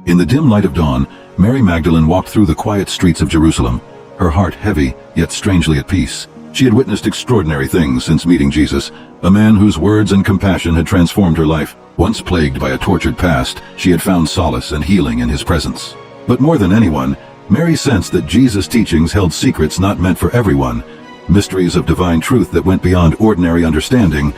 In the dim light of dawn, Mary Magdalene walked through the quiet streets of Jerusalem, her heart heavy, yet strangely at peace. She had witnessed extraordinary things since meeting Jesus, a man whose words and compassion had transformed her life. Once plagued by a tortured past, she had found solace and healing in his presence. But more than anyone, Mary sensed that Jesus' teachings held secrets not meant for everyone, mysteries of divine truth that went beyond ordinary understanding,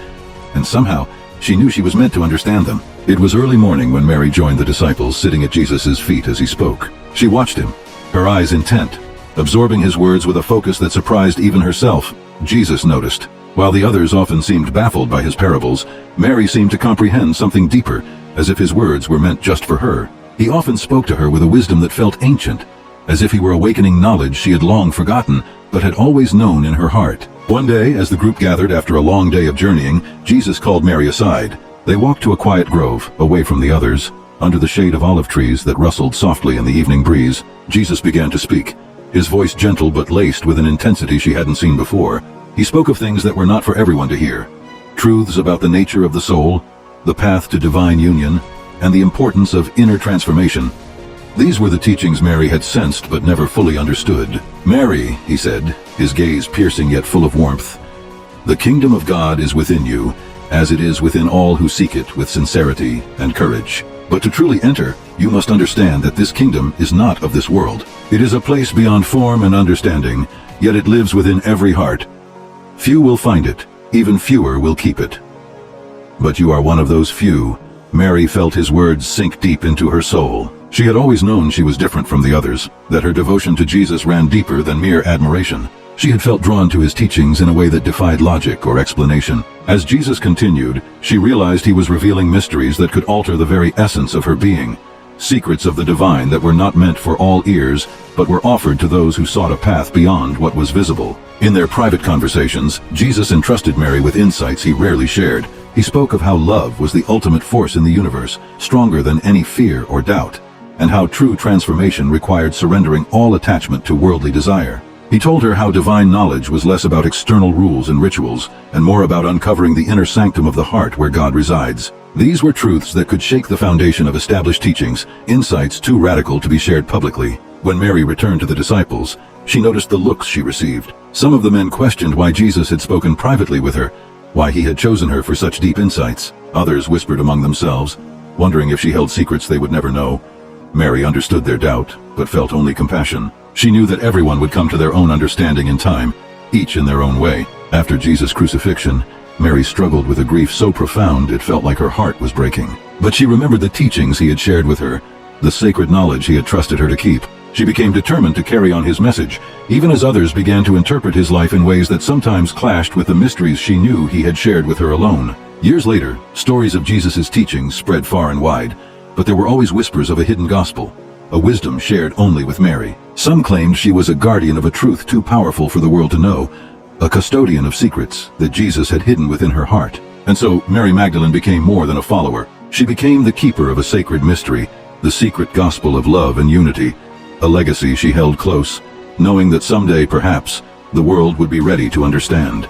and somehow, she knew she was meant to understand them. It was early morning when Mary joined the disciples sitting at Jesus' feet as he spoke. She watched him, her eyes intent, absorbing his words with a focus that surprised even herself. Jesus noticed. While the others often seemed baffled by his parables, Mary seemed to comprehend something deeper, as if his words were meant just for her. He often spoke to her with a wisdom that felt ancient, as if he were awakening knowledge she had long forgotten, but had always known in her heart. One day, as the group gathered after a long day of journeying, Jesus called Mary aside. They walked to a quiet grove, away from the others. Under the shade of olive trees that rustled softly in the evening breeze, Jesus began to speak, his voice gentle but laced with an intensity she hadn't seen before. He spoke of things that were not for everyone to hear. Truths about the nature of the soul, the path to divine union, and the importance of inner transformation. These were the teachings Mary had sensed but never fully understood. "Mary," he said, his gaze piercing yet full of warmth, "the kingdom of God is within you, as it is within all who seek it with sincerity and courage. But to truly enter, you must understand that this kingdom is not of this world. It is a place beyond form and understanding, yet it lives within every heart. Few will find it, even fewer will keep it. But you are one of those few." Mary felt his words sink deep into her soul. She had always known she was different from the others, that her devotion to Jesus ran deeper than mere admiration. She had felt drawn to his teachings in a way that defied logic or explanation. As Jesus continued, she realized he was revealing mysteries that could alter the very essence of her being. Secrets of the divine that were not meant for all ears, but were offered to those who sought a path beyond what was visible. In their private conversations, Jesus entrusted Mary with insights he rarely shared. He spoke of how love was the ultimate force in the universe, stronger than any fear or doubt, and how true transformation required surrendering all attachment to worldly desire. He told her how divine knowledge was less about external rules and rituals, and more about uncovering the inner sanctum of the heart where God resides. These were truths that could shake the foundation of established teachings, insights too radical to be shared publicly. When Mary returned to the disciples, she noticed the looks she received. Some of the men questioned why Jesus had spoken privately with her, why he had chosen her for such deep insights. Others whispered among themselves, wondering if she held secrets they would never know. Mary understood their doubt, but felt only compassion. She knew that everyone would come to their own understanding in time, each in their own way. After Jesus' crucifixion, Mary struggled with a grief so profound it felt like her heart was breaking. But she remembered the teachings he had shared with her, the sacred knowledge he had trusted her to keep. She became determined to carry on his message, even as others began to interpret his life in ways that sometimes clashed with the mysteries she knew he had shared with her alone. Years later, stories of Jesus' teachings spread far and wide, but there were always whispers of a hidden gospel, a wisdom shared only with Mary. Some claimed she was a guardian of a truth too powerful for the world to know, a custodian of secrets that Jesus had hidden within her heart. And so Mary Magdalene became more than a follower. She became the keeper of a sacred mystery, the secret gospel of love and unity, a legacy she held close, knowing that someday, perhaps, the world would be ready to understand.